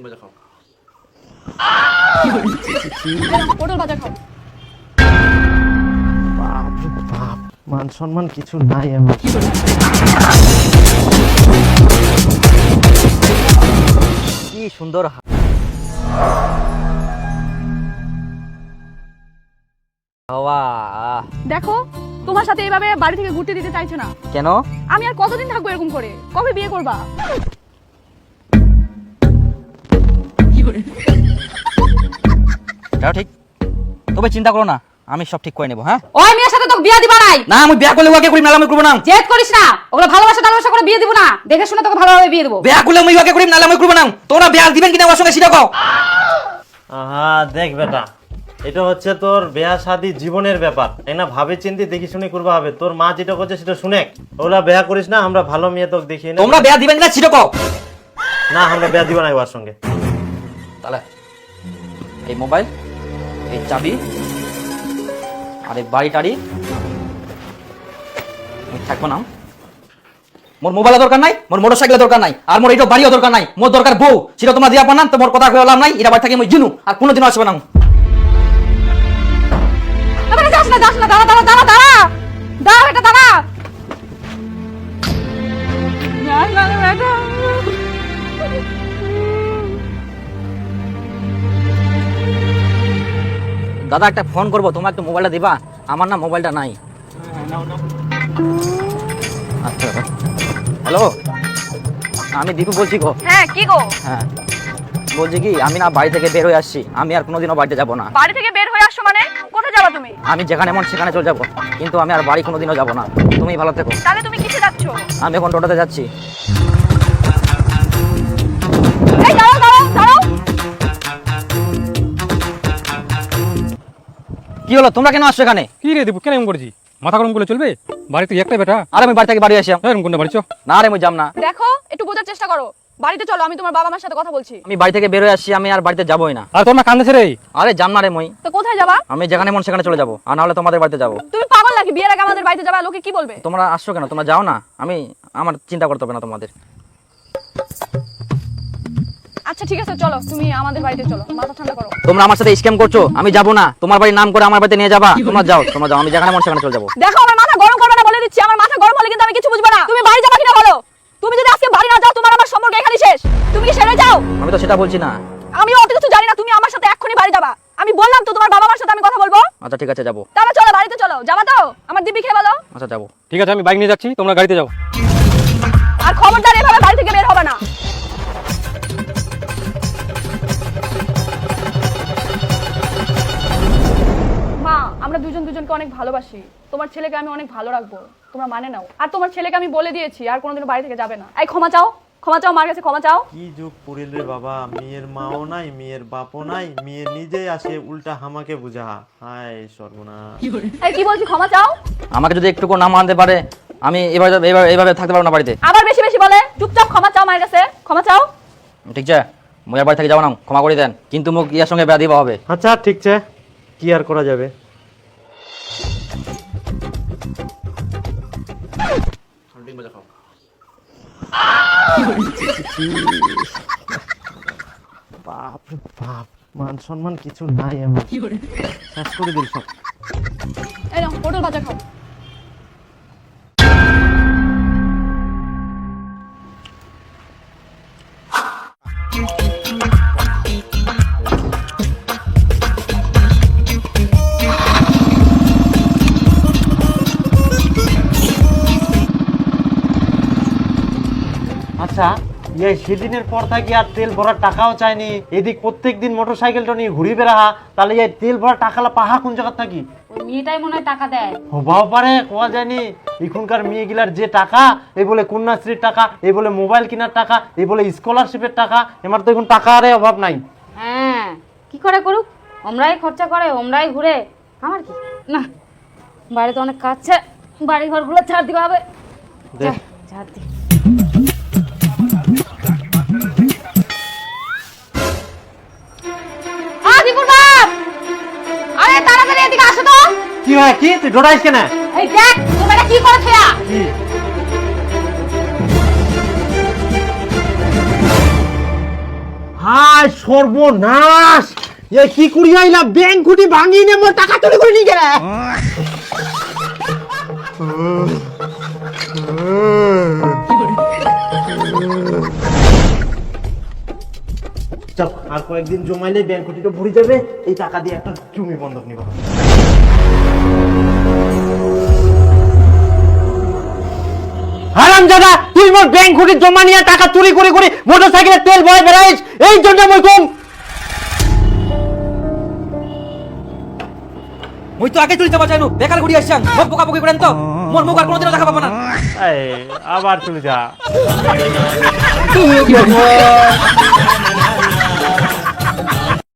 ভাজা খাও। পটল ভাজা খাও। বাপ রে বাপ, মান সম্মান কিছু নাই আমার। কি সুন্দর হাওয়া। দেখো তোমার সাথে এইভাবে বাড়ি থেকে ঘুরতে দিতে চাইছে না। কেন? আমি আর কতদিন থাকবো এরকম করে? কবে বিয়ে করবা? এটাও ঠিক, তবে চিন্তা করো না, আমি সব ঠিক করে নেবো। হ্যাঁ, ওই মেয়ের সাথে তোকে বিয়ে দিবা নাই। না আমি বিয়া করলে ওকে করি, নালে আমি করবো না। জেদ করিস না, ওগুলো ভালোবাসা করে বিয়ে দিব না। দেখে শুনে তোকে ভালোভাবে বিয়ে দেবো। বিয়া করলে আমি ওকে করি, নালে আমি করবো না। তোমরা বিয়া দিবেন কিনা আমার সঙ্গে সেটা কও। দেখ বেটা, এটা হচ্ছে তোর বিয়া শাদী জীবনের ব্যাপার, তাই না? ভাবে চিন্তি দেখি শুনে করবা হবে। তোর মা যেটা করছে সেটা শুনে ওগুলা বিয়া করিস না। আমরা ভালো মেয়ে তোকে দেখিয়ে না। তোমরা বিয়া দিবেন কিনা সেটা কও। না, আমরা বিয়া দিব না ওর সঙ্গে। তাহলে এই মোবাইল, এই চাবি আর এই বাড়ি টাড়ি থাকবো না। মোর মোবাইলের দরকার নাই, মোর মোটর সাইকেলের দরকার নাই, আর মোর এইটা বাড়িও দরকার নাই। মোর দরকার বউ, সেটা তোমরা দিয়া পান না। তোমার কথা কইলাম নাই, এটা বাড়ি থেকে আমি জিনু আর কোনোদিনও আসবে না। যাস না, যাস না, দাঁড়া দাঁড়া দাঁড়া দাঁড়া দাঁড়া বেটা, দাঁড়া। যাস না রে বেটা। দাদা একটা ফোন করবো, তোমার একটু মোবাইলটা দিবা? আমার না মোবাইলটা নাই। আচ্ছা হ্যালো, আমি দীপু বলছি গো। হ্যাঁ কি গো? হ্যাঁ বলছি কি, আমি না বাড়ি থেকে বের হয়ে আসছি, আমি আর কোনোদিনও বাড়িতে যাবো না। বাড়ি থেকে বের হয়ে আসছো মানে? কোথায় যাবা তুমি? আমি যেখানে মন সেখানে চলে যাবো, কিন্তু আমি আর বাড়ি কোনোদিনও যাবো না। তুমি ভালো থেকো। তাহলে তুমি কিসে যাচ্ছো? আমি এখন টোটোতে যাচ্ছি। এই দাঁড়াও দাঁড়াও দাঁড়াও। কি হলো, তোমরা কেন আসছো এখানে? কি রে দীপু, কেন এমন করছি? মাথা গরম করলে চলবে? বাড়ি তুই একটাই বেটা। আর আমি বাড়ি থেকে বাড়ি আসলাম। এরকম কোনটা বাড়ি চ। না রে, আমি যাম না। দেখো একটু বোঝার চেষ্টা করো। বাড়িতে চলো, আমি তোমার বাবা মার সাথে কথা বলছি। আমি বাড়ি থেকে বের হয়ে আসছি, আমি আর বাড়িতে যাবোই না। আর তোর মা কান্দেছে রে। আরে যাম না রে মই। তো কোথায় যাবা? আমি যেখানে মন সেখানে চলে যাবো, আর নাহলে তোমাদের বাড়িতে যাবো। তুমি পাগল নাকি? বিয়ের আগে আমাদের বাড়িতে যাবা, লোকে কি বলবে? তোমরা আসছো কেন? তোমরা যাও না, আমার চিন্তা করতে হবে না তোমাদের। আচ্ছা ঠিক আছে, চলো তুমি আমাদের বাড়িতে চলো, মাথা ঠান্ডা করো। তোমরা আমার সাথে স্ক্যাম করছো, আমি যাবো না। তোমার বাড়ির নাম করে আমার বাড়িতে নিয়ে যাবা। তোমরা যাও, আমি যেখানে মন সেখানে চলে যাবো। দেখো আমার মাথা গরম করবে না বলে দিচ্ছি, আমার মাথা গরম হলে কিন্তু আমি কিছু বুঝবো না। তুমি বাড়ি যাবা কিনা বলো? তুমি যদি আজকে বাড়ি না যাও, তোমার আমার সম্পর্ক এখানেই শেষ। তুমি কি সেরে যাও? আমি তো সেটা বলছি না। আমি অত কিছু জানি না, তুমি আমার সাথে এক্ষুনি বাড়ি যাবা। আমি বললাম তো তোমার বাবা মার সাথে আমি কথা বলবো। আচ্ছা ঠিক আছে, যাবো। তাহলে চলো বাড়িতে চলো। যাবা তো? আমার দিব্যি খেয়ে বলো। আচ্ছা যাবো। ঠিক আছে, আমি বাইক নিয়ে যাচ্ছি, তোমরা গাড়িতে যাও। আর খবরদার এভাবে বাড়ি থেকে বের হবে না। মা, আমরা দুজনকে অনেক ভালোবাসি। তোমার ছেলেকে আমি অনেক ভালো রাখবো, তোমরা মানে নাও। আর তোমার ছেলেকে আমি বলে দিয়েছি আর কোনোদিনও বাড়ি থেকে যাবে না। এই ক্ষমা চাও, ক্ষমা চাও, মার কাছে ক্ষমা চাও। কি যুগ পড়িল রে বাবা, মেয়ের মাও নাই, মেয়ের বাপও নাই, মেয়ে নিজেই আসে উল্টা হামাকে বুঝা। হায় সর্বনাশ। এই কি বলছি, ক্ষমা চাও। আমাকে যদি একটুকু না মানতে পারে, আমি এইভাবে থাকতে পারবো না বাড়িতে। আবার বেশি বেশি বলে, চুপচাপ ক্ষমা চাও, মায়ের কাছে ক্ষমা চাও। ঠিক আছে, মুই বাড়ি থেকে যাবো না, ক্ষমা করে দেন। কিন্তু মুখ ইয়ার সঙ্গে বিয়া দিবা হবে। আচ্ছা ঠিক আছে, কি আর করা যাবে। ভাজা খাও। বাপ রে বাপ, মান সম্মান কিছু নাই আমার। শেষ করে দিল সব। এই নাও পটল ভাজা খাও। আচ্ছা, সেদিনের পর থাকি আর তেল ভরার টাকাও চাইনি। এদিক প্রত্যেকদিন মোটর সাইকেলটা নিয়ে ঘুরি বেড়াহা, তাহলে এই তেল ভরার টাকালা পাহা কোন জায়গা থাকি? ওই মেয়েটাই মনে হয় টাকা দেয়। হবাও পারে, কোয়া জানি। এখনকার মেয়েগুলার যে টাকা, এই বলে কন্যাশ্রীর টাকা, এই বলে মোবাইল কেনার টাকা, এই বলে স্কলারশিপের টাকা। আমার তো এখন টাকা আরে অভাব নাই। হ্যাঁ, কি করে করুক, আমরাই খরচা করে, আমরাই ঘুরে। আমার কি না, বাড়িতে অনেক কাজ আছে, বাড়ি ঘরগুলো ছাড় দিতে হবে। ছাড় দি। আরে তাড়াতাড়ি এদিকে আসো তো। কি হয়, কি তুই ডরাইস কেন? এই দেখ তুমি এটা কি করে খেয়া। কি হ্যাঁ হায় সর্বনাশ, এ কি করি আইলা, ব্যাংক খুঁটি ভাঙিয়ে নে, মোর টাকা চুরি করে নিয়ে গেলে। চল, আর কয়েকদিন জমাইলে ব্যাংক খুঁটিটা ভরে যাবে, এই টাকা দিয়ে একটা জমি বন্ধক নিব। হারামজাদা, তুই মোর ব্যাংক খুঁটি জমা নিয়ে টাকা চুরি করে করে মোটরসাইকেলে তেল ভরে বেড়াইস, এই জন্য মই কম। মুই তো আগে চুরিতে বাঁচাইনু, বেকার ঘুরি আসছাম, মুখ পোকাপুকি করেন তো, মোর মুখ আর কোনোদিনও দেখা পাবো না। আবার চলে যা।